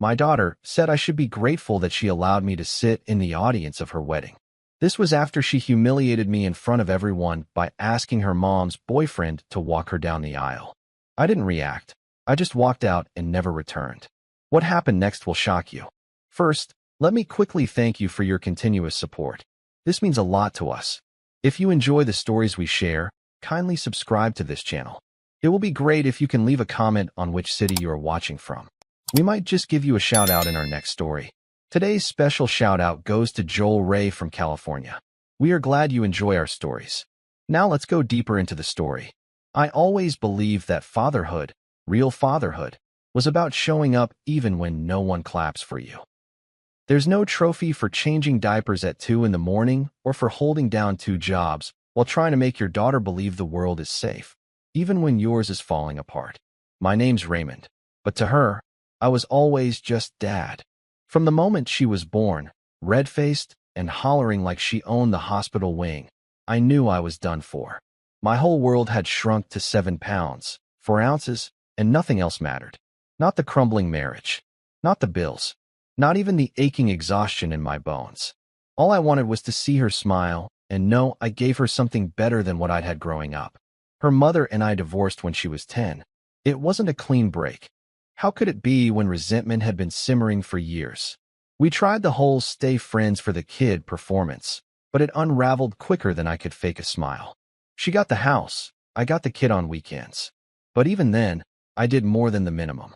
My daughter said I should be grateful that she allowed me to sit in the audience of her wedding. This was after she humiliated me in front of everyone by asking her mom's boyfriend to walk her down the aisle. I didn't react. I just walked out and never returned. What happened next will shock you. First, let me quickly thank you for your continuous support. This means a lot to us. If you enjoy the stories we share, kindly subscribe to this channel. It will be great if you can leave a comment on which city you are watching from. We might just give you a shout out in our next story. Today's special shout out goes to Joel Ray from California. We are glad you enjoy our stories. Now let's go deeper into the story. I always believed that fatherhood, real fatherhood, was about showing up even when no one claps for you. There's no trophy for changing diapers at 2 in the morning or for holding down 2 jobs while trying to make your daughter believe the world is safe, even when yours is falling apart. My name's Raymond, but to her, I was always just dad. From the moment she was born, red-faced and hollering like she owned the hospital wing, I knew I was done for. My whole world had shrunk to 7 pounds, 4 ounces, and nothing else mattered. Not the crumbling marriage, not the bills, not even the aching exhaustion in my bones. All I wanted was to see her smile and know I gave her something better than what I'd had growing up. Her mother and I divorced when she was 10. It wasn't a clean break. How could it be when resentment had been simmering for years? We tried the whole stay friends for the kid performance, but it unraveled quicker than I could fake a smile. She got the house, I got the kid on weekends. But even then, I did more than the minimum.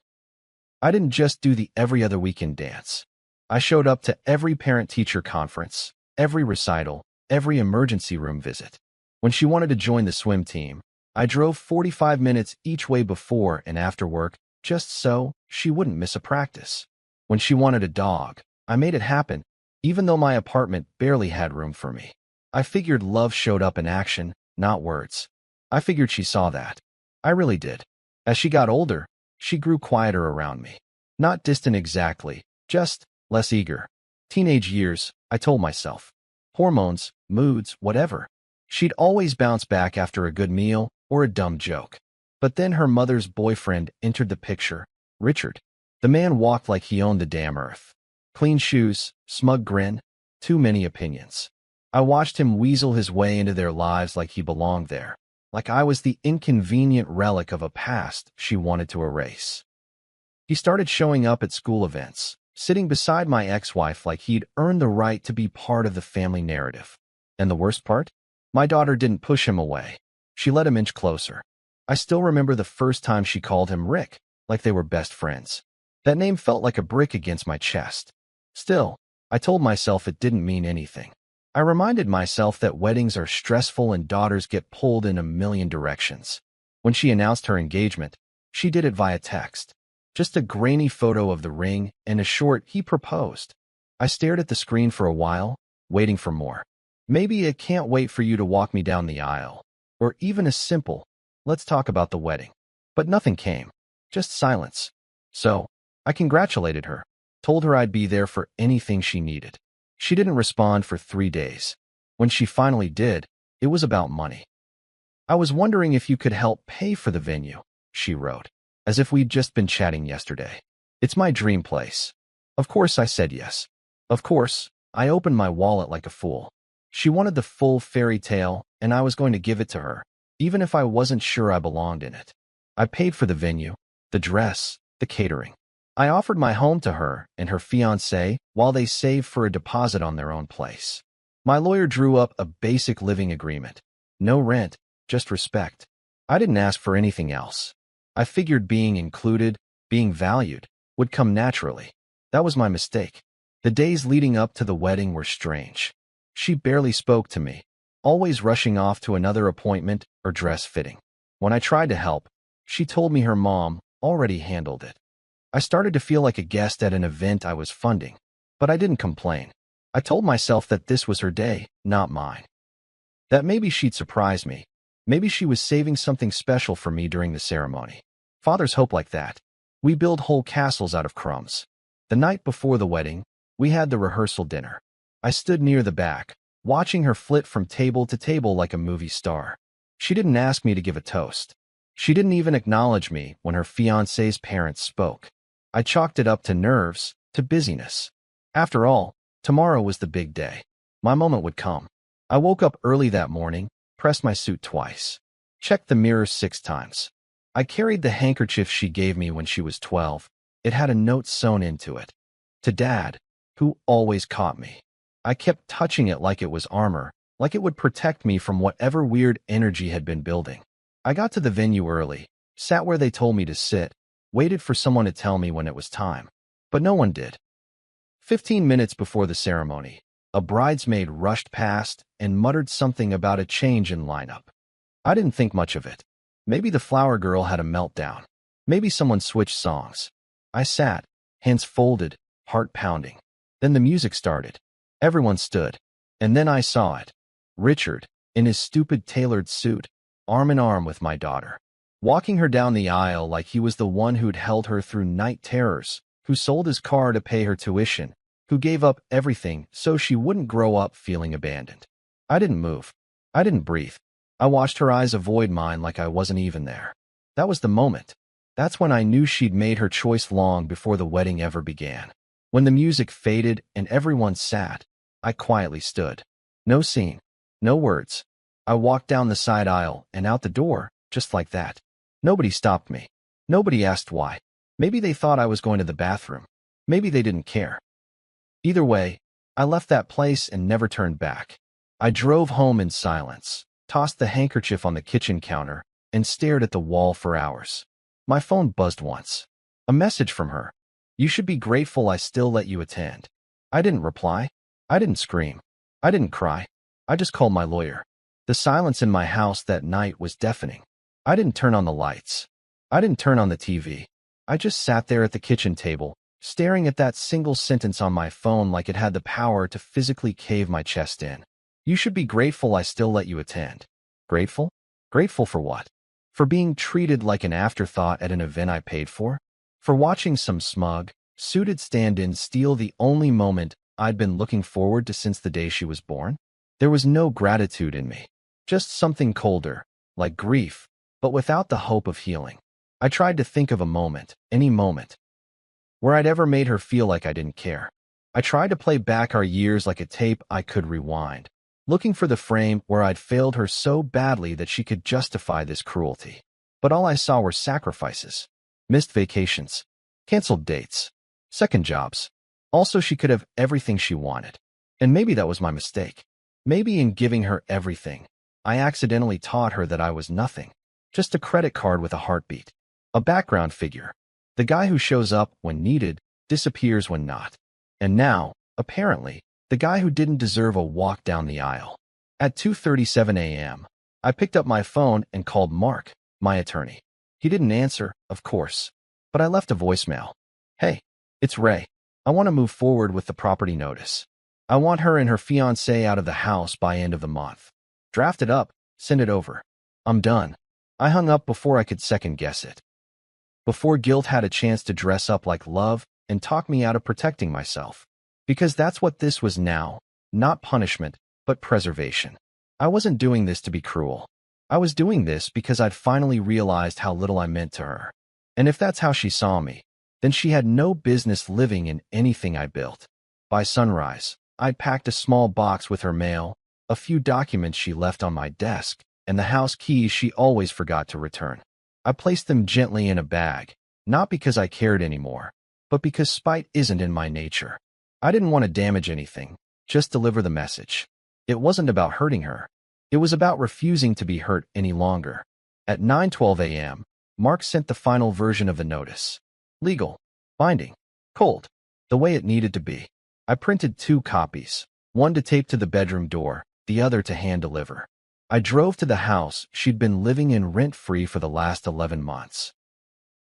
I didn't just do the every other weekend dance. I showed up to every parent-teacher conference, every recital, every emergency room visit. When she wanted to join the swim team, I drove 45 minutes each way before and after work just so she wouldn't miss a practice. When she wanted a dog, I made it happen, even though my apartment barely had room for me. I figured love showed up in action, not words. I figured she saw that. I really did. As she got older, she grew quieter around me. Not distant exactly, just less eager. Teenage years, I told myself. Hormones, moods, whatever. She'd always bounce back after a good meal or a dumb joke. But then her mother's boyfriend entered the picture, Richard. The man walked like he owned the damn earth. Clean shoes, smug grin, too many opinions. I watched him weasel his way into their lives like he belonged there, like I was the inconvenient relic of a past she wanted to erase. He started showing up at school events, sitting beside my ex-wife like he'd earned the right to be part of the family narrative. And the worst part? My daughter didn't push him away. She let him inch closer. I still remember the first time she called him Rick, like they were best friends. That name felt like a brick against my chest. Still, I told myself it didn't mean anything. I reminded myself that weddings are stressful and daughters get pulled in a million directions. When she announced her engagement, she did it via text. Just a grainy photo of the ring and a short "he proposed." I stared at the screen for a while, waiting for more. Maybe a "can't wait for you to walk me down the aisle," or even a simple "let's talk about the wedding." But nothing came, just silence. So, I congratulated her, told her I'd be there for anything she needed. She didn't respond for 3 days. When she finally did, it was about money. "I was wondering if you could help pay for the venue," she wrote, as if we'd just been chatting yesterday. "It's my dream place." Of course I said yes. Of course, I opened my wallet like a fool. She wanted the full fairy tale, and I was going to give it to her, even if I wasn't sure I belonged in it. I paid for the venue, the dress, the catering. I offered my home to her and her fiancé while they saved for a deposit on their own place. My lawyer drew up a basic living agreement. No rent, just respect. I didn't ask for anything else. I figured being included, being valued, would come naturally. That was my mistake. The days leading up to the wedding were strange. She barely spoke to me, always rushing off to another appointment or dress fitting. When I tried to help, she told me her mom already handled it. I started to feel like a guest at an event I was funding, but I didn't complain. I told myself that this was her day, not mine. That maybe she'd surprise me. Maybe she was saving something special for me during the ceremony. Fathers hope like that. We build whole castles out of crumbs. The night before the wedding, we had the rehearsal dinner. I stood near the back, watching her flit from table to table like a movie star. She didn't ask me to give a toast. She didn't even acknowledge me when her fiancé's parents spoke. I chalked it up to nerves, to busyness. After all, tomorrow was the big day. My moment would come. I woke up early that morning, pressed my suit twice, checked the mirror 6 times. I carried the handkerchief she gave me when she was 12. It had a note sewn into it. To Dad, who always caught me. I kept touching it like it was armor, like it would protect me from whatever weird energy had been building. I got to the venue early, sat where they told me to sit, waited for someone to tell me when it was time. But no one did. 15 minutes before the ceremony, a bridesmaid rushed past and muttered something about a change in lineup. I didn't think much of it. Maybe the flower girl had a meltdown. Maybe someone switched songs. I sat, hands folded, heart pounding. Then the music started. Everyone stood. And then I saw it. Richard, in his stupid tailored suit, arm in arm with my daughter, walking her down the aisle like he was the one who'd held her through night terrors, who sold his car to pay her tuition, who gave up everything so she wouldn't grow up feeling abandoned. I didn't move. I didn't breathe. I watched her eyes avoid mine like I wasn't even there. That was the moment. That's when I knew she'd made her choice long before the wedding ever began. When the music faded and everyone sat, I quietly stood. No scene. No words. I walked down the side aisle and out the door, just like that. Nobody stopped me. Nobody asked why. Maybe they thought I was going to the bathroom. Maybe they didn't care. Either way, I left that place and never turned back. I drove home in silence, tossed the handkerchief on the kitchen counter, and stared at the wall for hours. My phone buzzed once. A message from her. You should be grateful I still let you attend. I didn't reply. I didn't scream. I didn't cry. I just called my lawyer. The silence in my house that night was deafening. I didn't turn on the lights. I didn't turn on the TV. I just sat there at the kitchen table, staring at that single sentence on my phone like it had the power to physically cave my chest in. You should be grateful I still let you attend. Grateful? Grateful for what? For being treated like an afterthought at an event I paid for? For watching some smug, suited stand-in steal the only moment I'd been looking forward to since the day she was born? There was no gratitude in me. Just something colder, like grief, but without the hope of healing. I tried to think of a moment, any moment, where I'd ever made her feel like I didn't care. I tried to play back our years like a tape I could rewind, looking for the frame where I'd failed her so badly that she could justify this cruelty. But all I saw were sacrifices. Missed vacations, canceled dates, second jobs. Also, she could have everything she wanted. And maybe that was my mistake. Maybe in giving her everything, I accidentally taught her that I was nothing. Just a credit card with a heartbeat. A background figure. The guy who shows up when needed, disappears when not. And now, apparently, the guy who didn't deserve a walk down the aisle. At 2:37 a.m., I picked up my phone and called Mark, my attorney. He didn't answer, of course, but I left a voicemail. Hey, it's Ray. I want to move forward with the property notice. I want her and her fiancé out of the house by end of the month. Draft it up, send it over. I'm done. I hung up before I could second guess it. Before guilt had a chance to dress up like love and talk me out of protecting myself. Because that's what this was now, not punishment, but preservation. I wasn't doing this to be cruel. I was doing this because I'd finally realized how little I meant to her. And if that's how she saw me, then she had no business living in anything I built. By sunrise, I'd packed a small box with her mail, a few documents she left on my desk, and the house keys she always forgot to return. I placed them gently in a bag, not because I cared anymore, but because spite isn't in my nature. I didn't want to damage anything, just deliver the message. It wasn't about hurting her. It was about refusing to be hurt any longer. At 9:12 a.m., Mark sent the final version of the notice. Legal, binding, cold, the way it needed to be. I printed 2 copies, one to tape to the bedroom door, the other to hand deliver. I drove to the house she'd been living in rent-free for the last 11 months.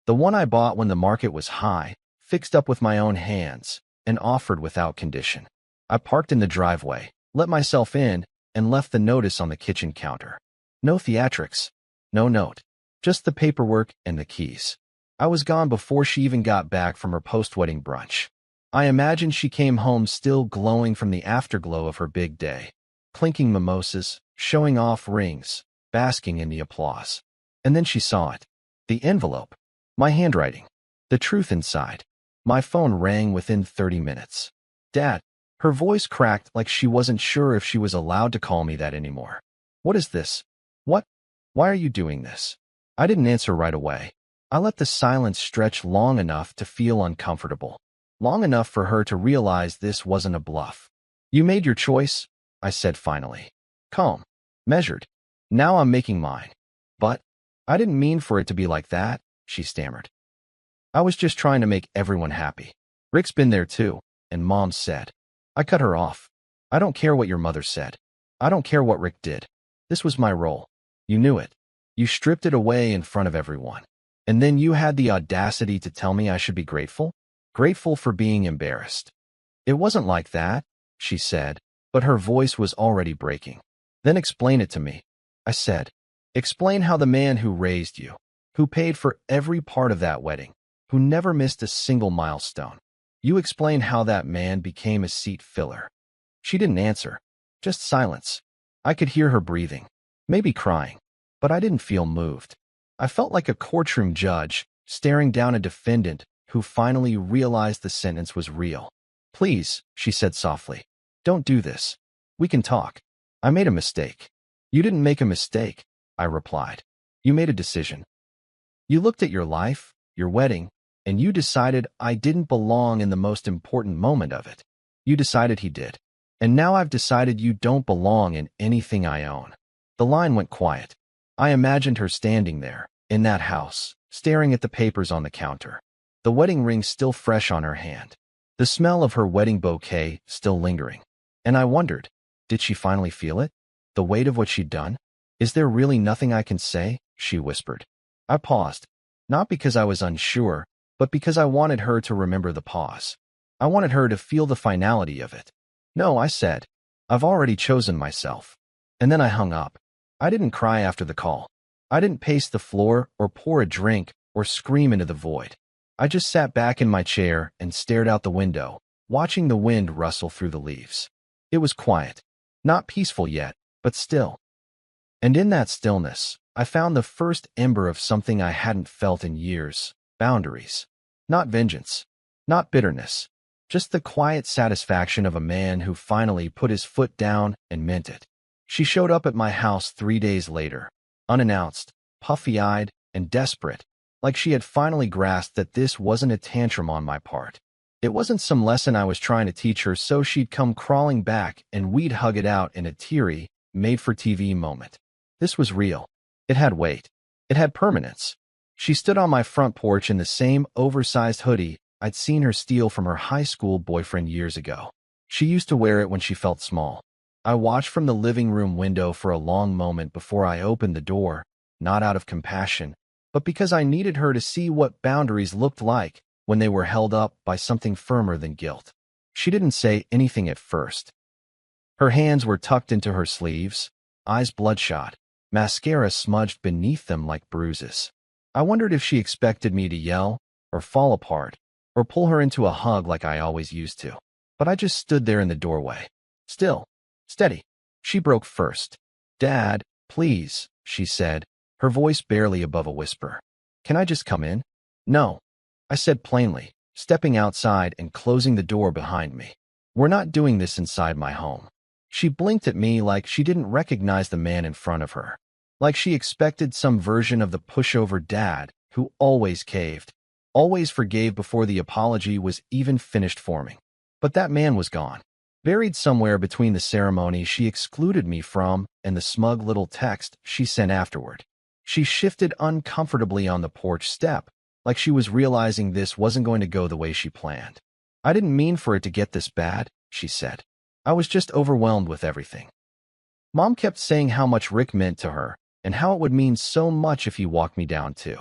The one I bought when the market was high, fixed up with my own hands, and offered without condition. I parked in the driveway, let myself in, and left the notice on the kitchen counter. No theatrics, no note, just the paperwork and the keys. I was gone before she even got back from her post-wedding brunch. I imagine she came home still glowing from the afterglow of her big day, clinking mimosas, showing off rings, basking in the applause. And then she saw it. The envelope. My handwriting. The truth inside. My phone rang within 30 minutes. Dad. Her voice cracked like she wasn't sure if she was allowed to call me that anymore. What is this? What? Why are you doing this? I didn't answer right away. I let the silence stretch long enough to feel uncomfortable. Long enough for her to realize this wasn't a bluff. You made your choice, I said finally. Calm. Measured. Now I'm making mine. But I didn't mean for it to be like that, she stammered. I was just trying to make everyone happy. Rick's been there too, and Mom said. I cut her off. I don't care what your mother said. I don't care what Rick did. This was my role. You knew it. You stripped it away in front of everyone. And then you had the audacity to tell me I should be grateful? Grateful for being embarrassed. It wasn't like that, she said, but her voice was already breaking. Then explain it to me, I said. Explain how the man who raised you, who paid for every part of that wedding, who never missed a single milestone. You explain how that man became a seat filler. She didn't answer, just silence. I could hear her breathing, maybe crying, but I didn't feel moved. I felt like a courtroom judge staring down a defendant who finally realized the sentence was real. Please, she said softly, don't do this. We can talk. I made a mistake. You didn't make a mistake, I replied. You made a decision. You looked at your life, your wedding, and you decided I didn't belong in the most important moment of it. You decided he did. And now I've decided you don't belong in anything I own. The line went quiet. I imagined her standing there, in that house, staring at the papers on the counter. The wedding ring still fresh on her hand. The smell of her wedding bouquet still lingering. And I wondered, did she finally feel it? The weight of what she'd done? Is there really nothing I can say? She whispered. I paused, not because I was unsure, but because I wanted her to remember the pause. I wanted her to feel the finality of it. No, I said. I've already chosen myself. And then I hung up. I didn't cry after the call. I didn't pace the floor or pour a drink or scream into the void. I just sat back in my chair and stared out the window, watching the wind rustle through the leaves. It was quiet. Not peaceful yet, but still. And in that stillness, I found the first ember of something I hadn't felt in years. Boundaries. Not vengeance. Not bitterness. Just the quiet satisfaction of a man who finally put his foot down and meant it. She showed up at my house 3 days later, unannounced, puffy-eyed, and desperate, like she had finally grasped that this wasn't a tantrum on my part. It wasn't some lesson I was trying to teach her so she'd come crawling back and we'd hug it out in a teary, made-for-TV moment. This was real. It had weight. It had permanence. She stood on my front porch in the same oversized hoodie I'd seen her steal from her high school boyfriend years ago. She used to wear it when she felt small. I watched from the living room window for a long moment before I opened the door, not out of compassion, but because I needed her to see what boundaries looked like when they were held up by something firmer than guilt. She didn't say anything at first. Her hands were tucked into her sleeves, eyes bloodshot, mascara smudged beneath them like bruises. I wondered if she expected me to yell, or fall apart, or pull her into a hug like I always used to. But I just stood there in the doorway. Still. Steady. She broke first. Dad, please, she said, her voice barely above a whisper. Can I just come in? No, I said plainly, stepping outside and closing the door behind me. We're not doing this inside my home. She blinked at me like she didn't recognize the man in front of her. Like she expected some version of the pushover dad who always caved, always forgave before the apology was even finished forming. But that man was gone. Buried somewhere between the ceremony she excluded me from and the smug little text she sent afterward. She shifted uncomfortably on the porch step, like she was realizing this wasn't going to go the way she planned. I didn't mean for it to get this bad, she said. I was just overwhelmed with everything. Mom kept saying how much Rick meant to her and how it would mean so much if he walked me down too.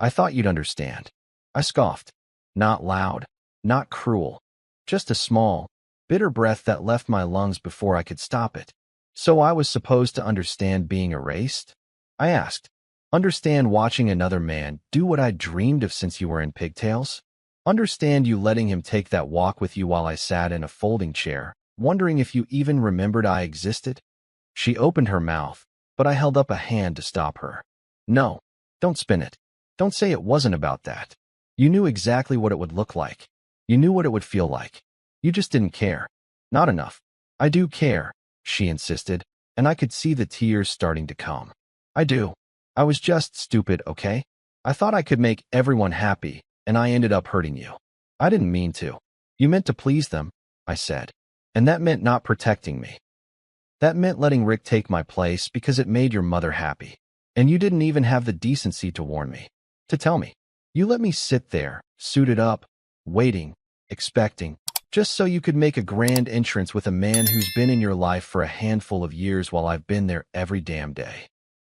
I thought you'd understand. I scoffed. Not loud, not cruel, just a small, bitter breath that left my lungs before I could stop it. So I was supposed to understand being erased? I asked. Understand watching another man do what I'd dreamed of since you were in pigtails? Understand you letting him take that walk with you while I sat in a folding chair, wondering if you even remembered I existed? She opened her mouth, but I held up a hand to stop her. No, don't spin it. Don't say it wasn't about that. You knew exactly what it would look like. You knew what it would feel like. You just didn't care. Not enough. I do care, she insisted, and I could see the tears starting to come. I do. I was just stupid, okay? I thought I could make everyone happy, and I ended up hurting you. I didn't mean to. You meant to please them, I said. And that meant not protecting me. That meant letting Rick take my place because it made your mother happy. And you didn't even have the decency to warn me, to tell me. You let me sit there, suited up, waiting, expecting, just so you could make a grand entrance with a man who's been in your life for a handful of years while I've been there every damn day.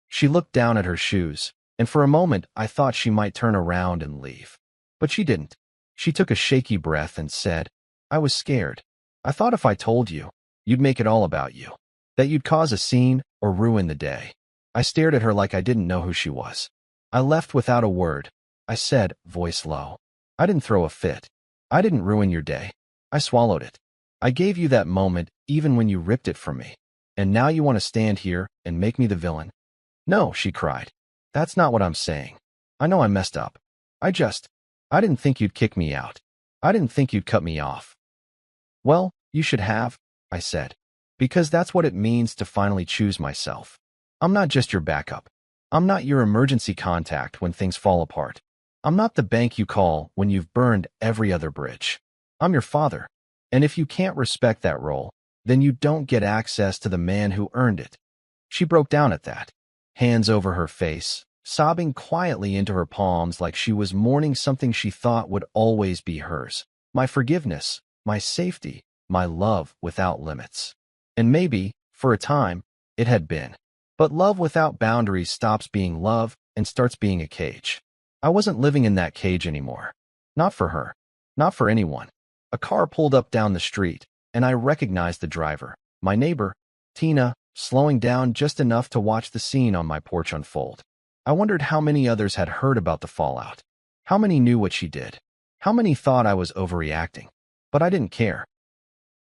She looked down at her shoes, and for a moment I thought she might turn around and leave. But she didn't. She took a shaky breath and said, I was scared. I thought if I told you, you'd make it all about you. That you'd cause a scene or ruin the day. I stared at her like I didn't know who she was. I left without a word. I said, voice low. I didn't throw a fit. I didn't ruin your day. I swallowed it. I gave you that moment even when you ripped it from me. And now you want to stand here and make me the villain? No, she cried. That's not what I'm saying. I know I messed up. I didn't think you'd kick me out. I didn't think you'd cut me off. Well, you should have, I said. Because that's what it means to finally choose myself. I'm not just your backup. I'm not your emergency contact when things fall apart. I'm not the bank you call when you've burned every other bridge. I'm your father. And if you can't respect that role, then you don't get access to the man who earned it. She broke down at that, hands over her face, sobbing quietly into her palms like she was mourning something she thought would always be hers. My forgiveness, my safety, my love without limits. And maybe, for a time, it had been. But love without boundaries stops being love and starts being a cage. I wasn't living in that cage anymore. Not for her. Not for anyone. A car pulled up down the street, and I recognized the driver, my neighbor, Tina, slowing down just enough to watch the scene on my porch unfold. I wondered how many others had heard about the fallout. How many knew what she did. How many thought I was overreacting. But I didn't care.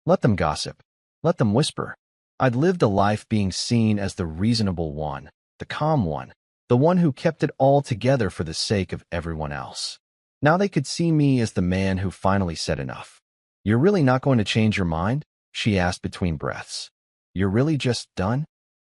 Let them gossip. Let them whisper. I'd lived a life being seen as the reasonable one, the calm one, the one who kept it all together for the sake of everyone else. Now they could see me as the man who finally said enough. You're really not going to change your mind? She asked between breaths. You're really just done?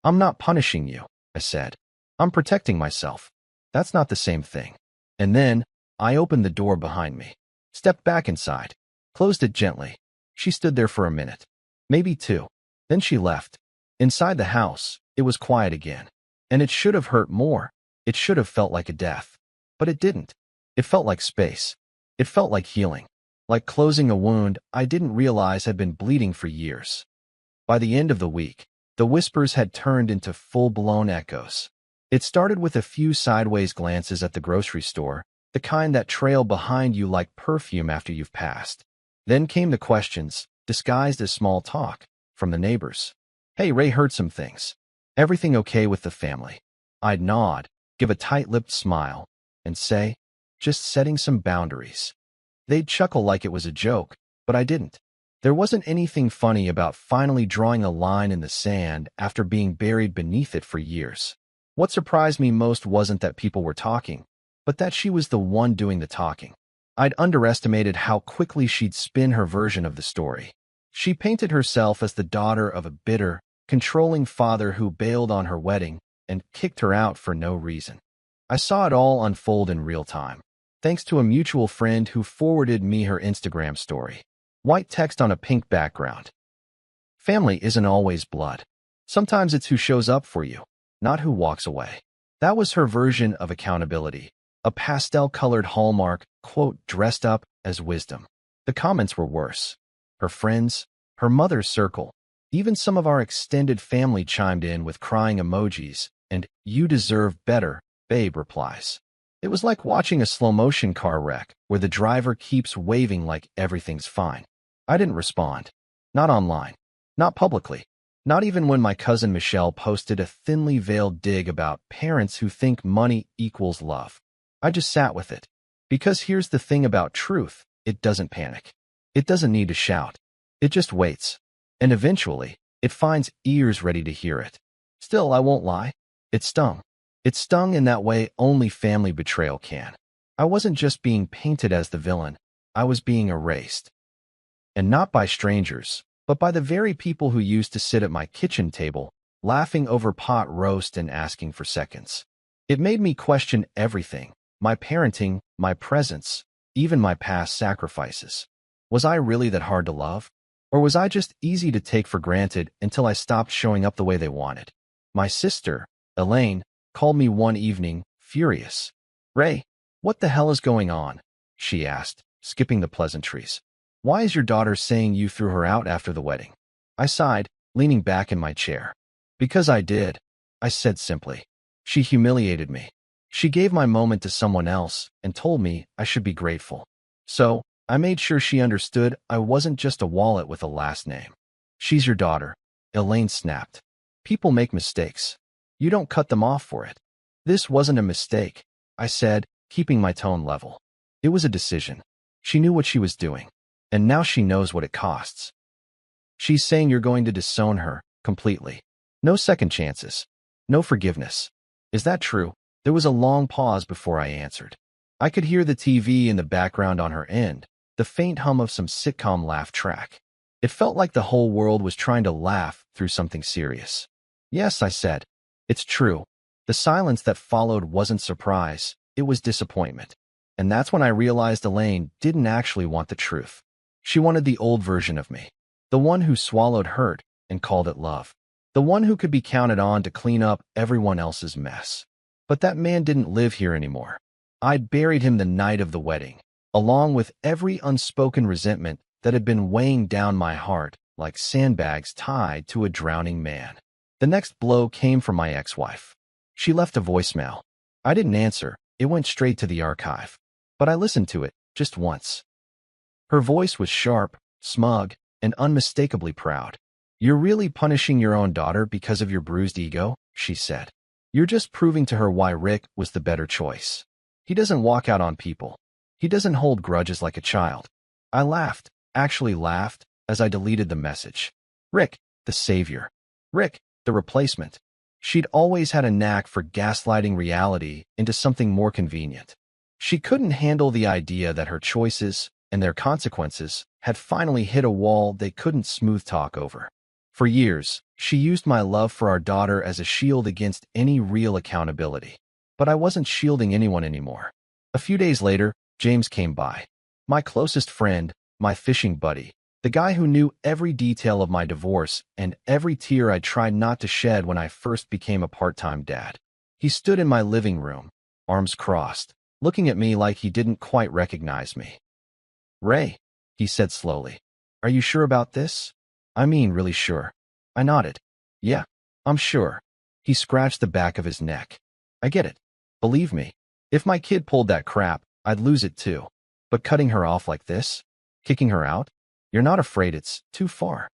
I'm not punishing you, I said. I'm protecting myself. That's not the same thing. And then, I opened the door behind me, stepped back inside, closed it gently. She stood there for a minute, maybe two. Then she left. Inside the house, it was quiet again. And it should have hurt more. It should have felt like a death. But it didn't. It felt like space. It felt like healing. Like closing a wound I didn't realize had been bleeding for years. By the end of the week, the whispers had turned into full-blown echoes. It started with a few sideways glances at the grocery store, the kind that trail behind you like perfume after you've passed. Then came the questions, disguised as small talk, from the neighbors. Hey, Ray heard some things. Everything okay with the family? I'd nod, give a tight-lipped smile, and say, just setting some boundaries. They'd chuckle like it was a joke, but I didn't. There wasn't anything funny about finally drawing a line in the sand after being buried beneath it for years. What surprised me most wasn't that people were talking, but that she was the one doing the talking. I'd underestimated how quickly she'd spin her version of the story. She painted herself as the daughter of a bitter, controlling father who bailed on her wedding and kicked her out for no reason. I saw it all unfold in real time, thanks to a mutual friend who forwarded me her Instagram story. White text on a pink background. Family isn't always blood. Sometimes it's who shows up for you, not who walks away. That was her version of accountability, a pastel-colored Hallmark, quote, dressed up as wisdom. The comments were worse. Her friends, her mother's circle, even some of our extended family chimed in with crying emojis and "you deserve better," babe replies. It was like watching a slow-motion car wreck where the driver keeps waving like everything's fine. I didn't respond. Not online. Not publicly. Not even when my cousin Michelle posted a thinly veiled dig about parents who think money equals love. I just sat with it. Because here's the thing about truth, it doesn't panic. It doesn't need to shout. It just waits. And eventually, it finds ears ready to hear it. Still, I won't lie. It stung. It stung in that way only family betrayal can. I wasn't just being painted as the villain. I was being erased. And not by strangers, but by the very people who used to sit at my kitchen table, laughing over pot roast and asking for seconds. It made me question everything, my parenting, my presence, even my past sacrifices. Was I really that hard to love? Or was I just easy to take for granted until I stopped showing up the way they wanted? My sister, Elaine, called me one evening, furious. "Ray, what the hell is going on?" she asked, skipping the pleasantries. "Why is your daughter saying you threw her out after the wedding?" I sighed, leaning back in my chair. "Because I did," I said simply. "She humiliated me. She gave my moment to someone else and told me I should be grateful. So, I made sure she understood I wasn't just a wallet with a last name." "She's your daughter," Elaine snapped. "People make mistakes. You don't cut them off for it." "This wasn't a mistake," I said, keeping my tone level. "It was a decision. She knew what she was doing. And now she knows what it costs." "She's saying you're going to disown her, completely. No second chances. No forgiveness. Is that true?" There was a long pause before I answered. I could hear the TV in the background on her end, the faint hum of some sitcom laugh track. It felt like the whole world was trying to laugh through something serious. "Yes," I said. "It's true." The silence that followed wasn't surprise, it was disappointment. And that's when I realized Elaine didn't actually want the truth. She wanted the old version of me, the one who swallowed hurt and called it love, the one who could be counted on to clean up everyone else's mess. But that man didn't live here anymore. I'd buried him the night of the wedding, along with every unspoken resentment that had been weighing down my heart like sandbags tied to a drowning man. The next blow came from my ex-wife. She left a voicemail. I didn't answer, it went straight to the archive. But I listened to it, just once. Her voice was sharp, smug, and unmistakably proud. "You're really punishing your own daughter because of your bruised ego," she said. "You're just proving to her why Rick was the better choice. He doesn't walk out on people. He doesn't hold grudges like a child." I laughed, actually laughed, as I deleted the message. Rick, the savior. Rick, the replacement. She'd always had a knack for gaslighting reality into something more convenient. She couldn't handle the idea that her choices and their consequences had finally hit a wall they couldn't smooth talk over. For years, she used my love for our daughter as a shield against any real accountability. But I wasn't shielding anyone anymore. A few days later, James came by. My closest friend, my fishing buddy, the guy who knew every detail of my divorce and every tear I tried not to shed when I first became a part-time dad. He stood in my living room, arms crossed, looking at me like he didn't quite recognize me. "Ray," he said slowly, "are you sure about this?" "I mean, really sure." I nodded. "Yeah, I'm sure." He scratched the back of his neck. "I get it. Believe me, if my kid pulled that crap, I'd lose it too. But cutting her off like this? Kicking her out? You're not afraid it's too far?"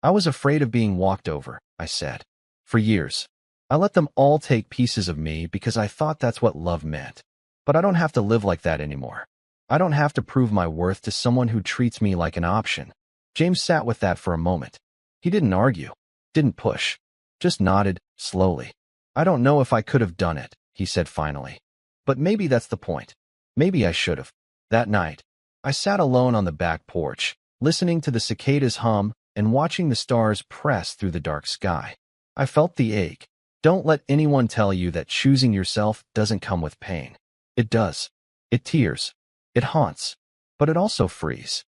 "I was afraid of being walked over," I said. "For years. I let them all take pieces of me because I thought that's what love meant. But I don't have to live like that anymore. I don't have to prove my worth to someone who treats me like an option." James sat with that for a moment. He didn't argue, didn't push, just nodded, slowly. "I don't know if I could have done it," he said finally. "But maybe that's the point. Maybe I should have." That night, I sat alone on the back porch, listening to the cicadas hum and watching the stars press through the dark sky. I felt the ache. Don't let anyone tell you that choosing yourself doesn't come with pain. It does. It tears. It haunts. But it also frees.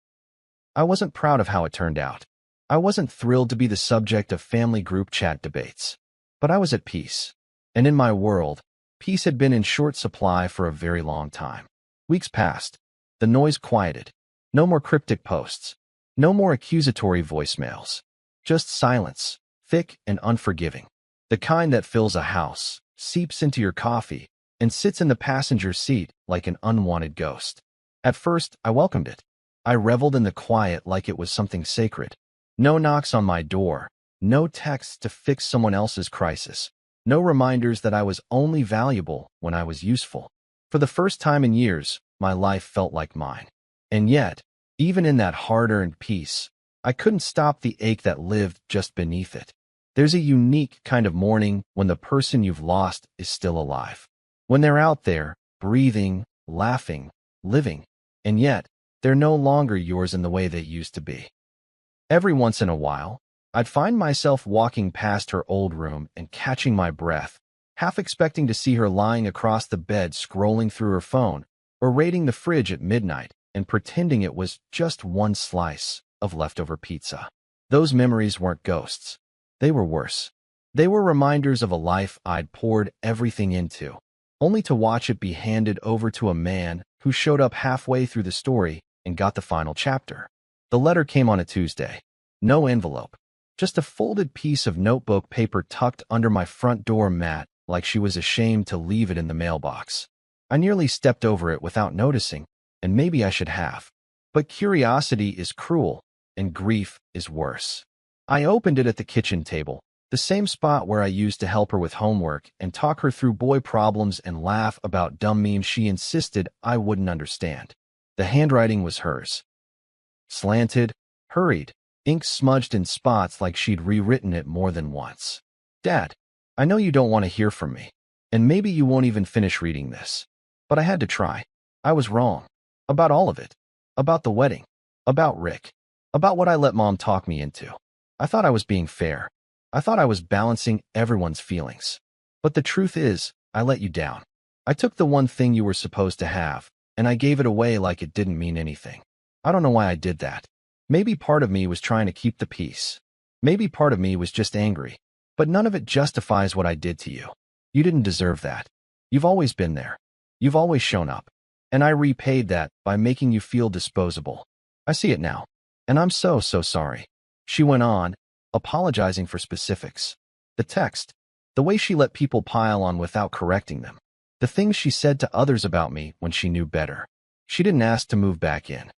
I wasn't proud of how it turned out. I wasn't thrilled to be the subject of family group chat debates. But I was at peace. And in my world, peace had been in short supply for a very long time. Weeks passed. The noise quieted. No more cryptic posts. No more accusatory voicemails. Just silence, thick and unforgiving. The kind that fills a house, seeps into your coffee, and sits in the passenger seat like an unwanted ghost. At first, I welcomed it. I reveled in the quiet like it was something sacred. No knocks on my door, no texts to fix someone else's crisis, no reminders that I was only valuable when I was useful. For the first time in years, my life felt like mine. And yet, even in that hard-earned peace, I couldn't stop the ache that lived just beneath it. There's a unique kind of mourning when the person you've lost is still alive. When they're out there, breathing, laughing, living. And yet, They're no longer yours in the way they used to be. Every once in a while, I'd find myself walking past her old room and catching my breath, half expecting to see her lying across the bed scrolling through her phone or raiding the fridge at midnight and pretending it was just one slice of leftover pizza. Those memories weren't ghosts. They were worse. They were reminders of a life I'd poured everything into, only to watch it be handed over to a man who showed up halfway through the story and got the final chapter. The letter came on a Tuesday. No envelope. Just a folded piece of notebook paper tucked under my front door mat like she was ashamed to leave it in the mailbox. I nearly stepped over it without noticing, and maybe I should have. But curiosity is cruel, and grief is worse. I opened it at the kitchen table, the same spot where I used to help her with homework and talk her through boy problems and laugh about dumb memes she insisted I wouldn't understand. The handwriting was hers. Slanted, hurried, ink smudged in spots like she'd rewritten it more than once. Dad, I know you don't want to hear from me, and maybe you won't even finish reading this. But I had to try. I was wrong. About all of it. About the wedding. About Rick. About what I let Mom talk me into. I thought I was being fair. I thought I was balancing everyone's feelings. But the truth is, I let you down. I took the one thing you were supposed to have, and I gave it away like it didn't mean anything. I don't know why I did that. Maybe part of me was trying to keep the peace. Maybe part of me was just angry. But none of it justifies what I did to you. You didn't deserve that. You've always been there. You've always shown up. And I repaid that by making you feel disposable. I see it now. And I'm so sorry. She went on, apologizing for specifics. The text. The way she let people pile on without correcting them. The things she said to others about me when she knew better. She didn't ask to move back in.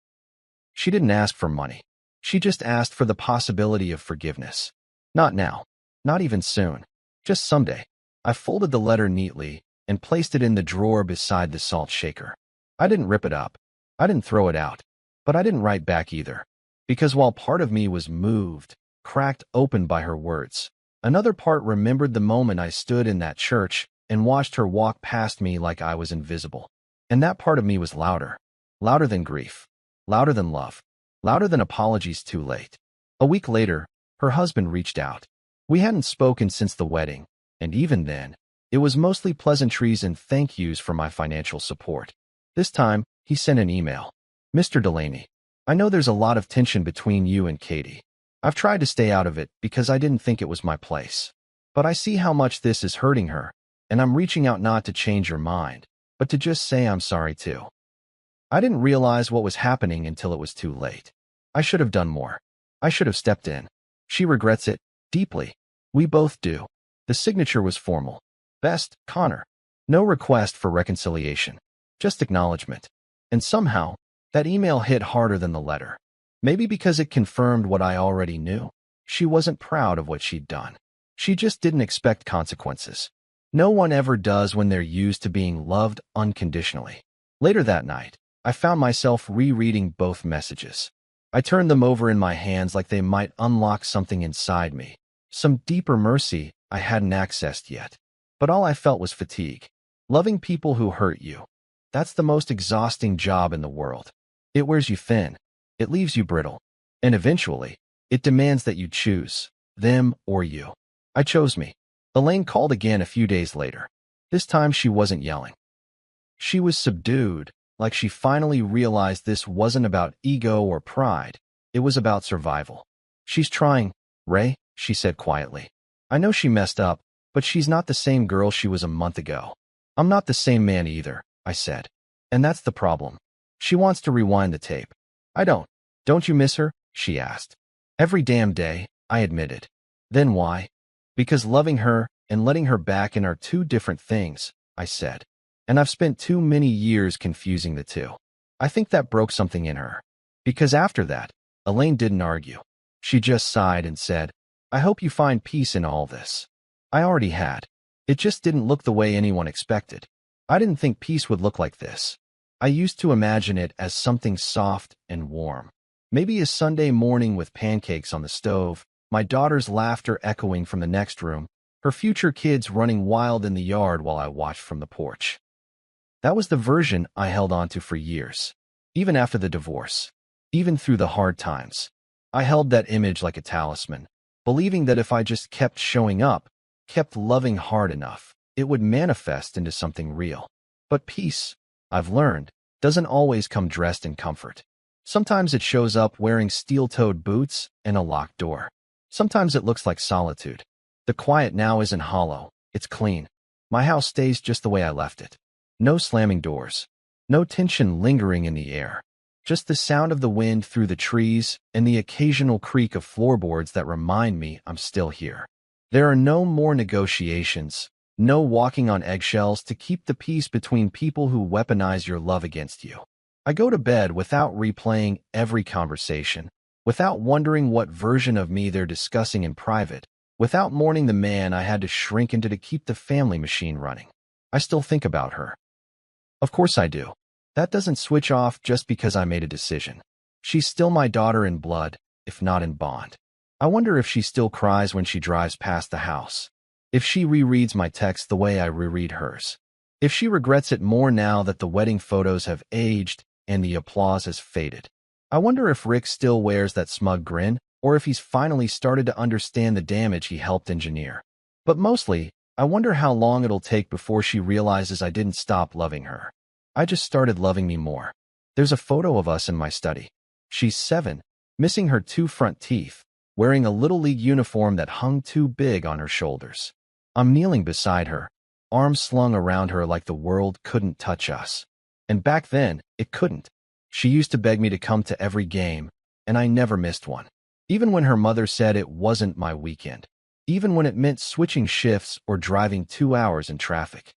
She didn't ask for money. She just asked for the possibility of forgiveness. Not now. Not even soon. Just someday. I folded the letter neatly and placed it in the drawer beside the salt shaker. I didn't rip it up. I didn't throw it out. But I didn't write back either. Because while part of me was moved, cracked open by her words, another part remembered the moment I stood in that church and watched her walk past me like I was invisible. And that part of me was louder. Louder than grief. Louder than love. Louder than apologies too late. A week later, her husband reached out. We hadn't spoken since the wedding, and even then, it was mostly pleasantries and thank yous for my financial support. This time, he sent an email. Mr. Delaney, I know there's a lot of tension between you and Katie. I've tried to stay out of it because I didn't think it was my place. But I see how much this is hurting her, and I'm reaching out not to change your mind, but to just say I'm sorry too. I didn't realize what was happening until it was too late. I should have done more. I should have stepped in. She regrets it, deeply. We both do. The signature was formal. Best, Connor. No request for reconciliation. Just acknowledgement. And somehow, that email hit harder than the letter. Maybe because it confirmed what I already knew. She wasn't proud of what she'd done. She just didn't expect consequences. No one ever does when they're used to being loved unconditionally. Later that night, I found myself rereading both messages. I turned them over in my hands like they might unlock something inside me, some deeper mercy I hadn't accessed yet. But all I felt was fatigue. Loving people who hurt you. That's the most exhausting job in the world. It wears you thin. It leaves you brittle. And eventually, it demands that you choose, them or you. I chose me. Elaine called again a few days later. This time she wasn't yelling. She was subdued, like she finally realized this wasn't about ego or pride. It was about survival. She's trying, Ray, she said quietly. I know she messed up, but she's not the same girl she was a month ago. I'm not the same man either, I said. And that's the problem. She wants to rewind the tape. I don't. Don't you miss her? She asked. Every damn day, I admitted. Then why? Because loving her and letting her back in are two different things, I said. And I've spent too many years confusing the two. I think that broke something in her. Because after that, Elaine didn't argue. She just sighed and said, I hope you find peace in all this. I already had. It just didn't look the way anyone expected. I didn't think peace would look like this. I used to imagine it as something soft and warm. Maybe a Sunday morning with pancakes on the stove, my daughter's laughter echoing from the next room, her future kids running wild in the yard while I watched from the porch. That was the version I held on to for years. Even after the divorce, even through the hard times, I held that image like a talisman, believing that if I just kept showing up, kept loving hard enough, it would manifest into something real. But peace, I've learned, doesn't always come dressed in comfort. Sometimes it shows up wearing steel-toed boots and a locked door. Sometimes it looks like solitude. The quiet now isn't hollow, it's clean. My house stays just the way I left it. No slamming doors. No tension lingering in the air. Just the sound of the wind through the trees and the occasional creak of floorboards that remind me I'm still here. There are no more negotiations, no walking on eggshells to keep the peace between people who weaponize your love against you. I go to bed without replaying every conversation, without wondering what version of me they're discussing in private, without mourning the man I had to shrink into to keep the family machine running. I still think about her. Of course I do. That doesn't switch off just because I made a decision. She's still my daughter in blood, if not in bond. I wonder if she still cries when she drives past the house. If she rereads my text the way I reread hers. If she regrets it more now that the wedding photos have aged and the applause has faded. I wonder if Rick still wears that smug grin, or if he's finally started to understand the damage he helped engineer. But mostly, I wonder how long it'll take before she realizes I didn't stop loving her. I just started loving me more. There's a photo of us in my study. She's 7, missing her 2 front teeth, wearing a Little League uniform that hung too big on her shoulders. I'm kneeling beside her, arms slung around her like the world couldn't touch us. And back then, it couldn't. She used to beg me to come to every game, and I never missed one. Even when her mother said it wasn't my weekend. Even when it meant switching shifts or driving 2 hours in traffic.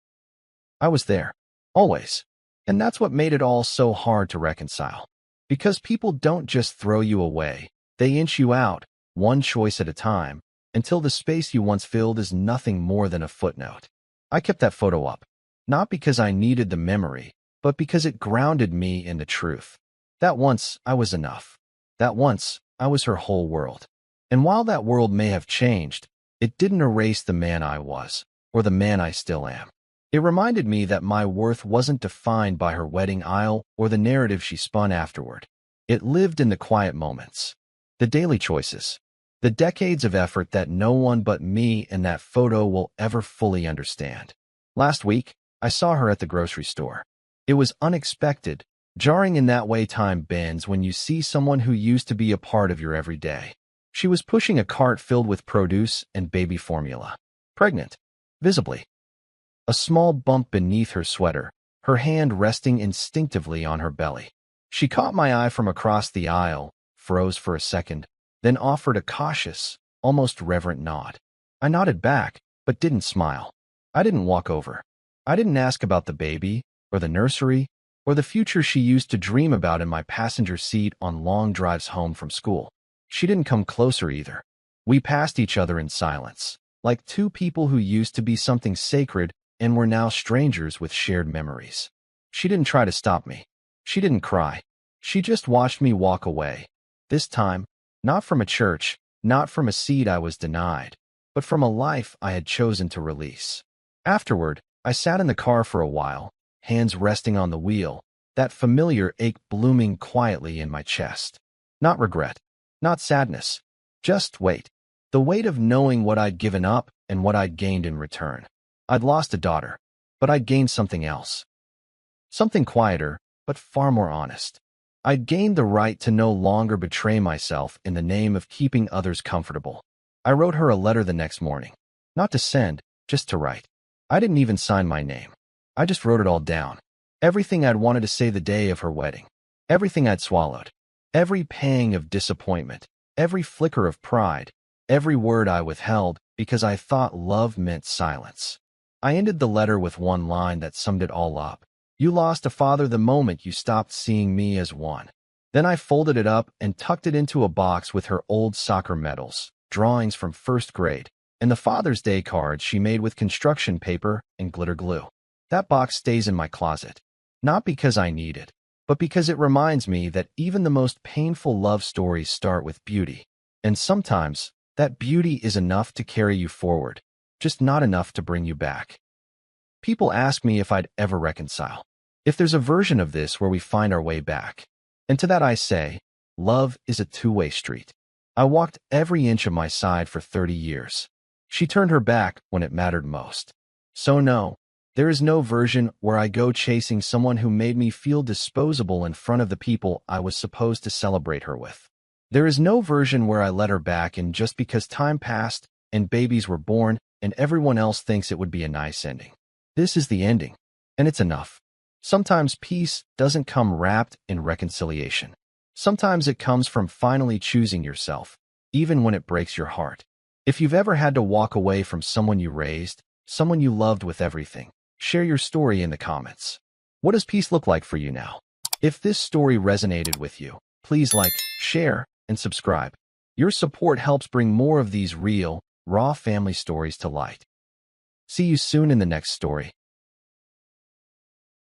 I was there. Always. And that's what made it all so hard to reconcile. Because people don't just throw you away. They inch you out, one choice at a time, until the space you once filled is nothing more than a footnote. I kept that photo up. Not because I needed the memory, but because it grounded me in the truth. That once I was enough. That once I was her whole world. And while that world may have changed, it didn't erase the man I was, or the man I still am. It reminded me that my worth wasn't defined by her wedding aisle or the narrative she spun afterward. It lived in the quiet moments, the daily choices, the decades of effort that no one but me and that photo will ever fully understand. Last week, I saw her at the grocery store. It was unexpected, jarring in that way time bends when you see someone who used to be a part of your everyday. She was pushing a cart filled with produce and baby formula. Pregnant, visibly. A small bump beneath her sweater, her hand resting instinctively on her belly. She caught my eye from across the aisle, froze for a second, then offered a cautious, almost reverent nod. I nodded back, but didn't smile. I didn't walk over. I didn't ask about the baby, or the nursery, or the future she used to dream about in my passenger seat on long drives home from school. She didn't come closer either. We passed each other in silence, like two people who used to be something sacred and were now strangers with shared memories. She didn't try to stop me. She didn't cry. She just watched me walk away. This time, not from a church, not from a seat I was denied, but from a life I had chosen to release. Afterward, I sat in the car for a while, hands resting on the wheel, that familiar ache blooming quietly in my chest. Not regret, not sadness, just weight. The weight of knowing what I'd given up and what I'd gained in return. I'd lost a daughter, but I'd gained something else. Something quieter, but far more honest. I'd gained the right to no longer betray myself in the name of keeping others comfortable. I wrote her a letter the next morning. Not to send, just to write. I didn't even sign my name. I just wrote it all down. Everything I'd wanted to say the day of her wedding. Everything I'd swallowed. Every pang of disappointment. Every flicker of pride. Every word I withheld because I thought love meant silence. I ended the letter with one line that summed it all up. You lost a father the moment you stopped seeing me as one. Then I folded it up and tucked it into a box with her old soccer medals, drawings from first grade, and the Father's Day cards she made with construction paper and glitter glue. That box stays in my closet, not because I need it, but because it reminds me that even the most painful love stories start with beauty. And sometimes, that beauty is enough to carry you forward, just not enough to bring you back. People ask me if I'd ever reconcile. If there's a version of this where we find our way back. And to that I say, love is a two-way street. I walked every inch of my side for 30 years. She turned her back when it mattered most. So no, there is no version where I go chasing someone who made me feel disposable in front of the people I was supposed to celebrate her with. There is no version where I let her back and just because time passed and babies were born and everyone else thinks it would be a nice ending. This is the ending, and it's enough. Sometimes peace doesn't come wrapped in reconciliation. Sometimes it comes from finally choosing yourself, even when it breaks your heart. If you've ever had to walk away from someone you raised, someone you loved with everything, share your story in the comments. What does peace look like for you now? If this story resonated with you, please like, share, and subscribe. Your support helps bring more of these real, raw family stories to light. See you soon in the next story.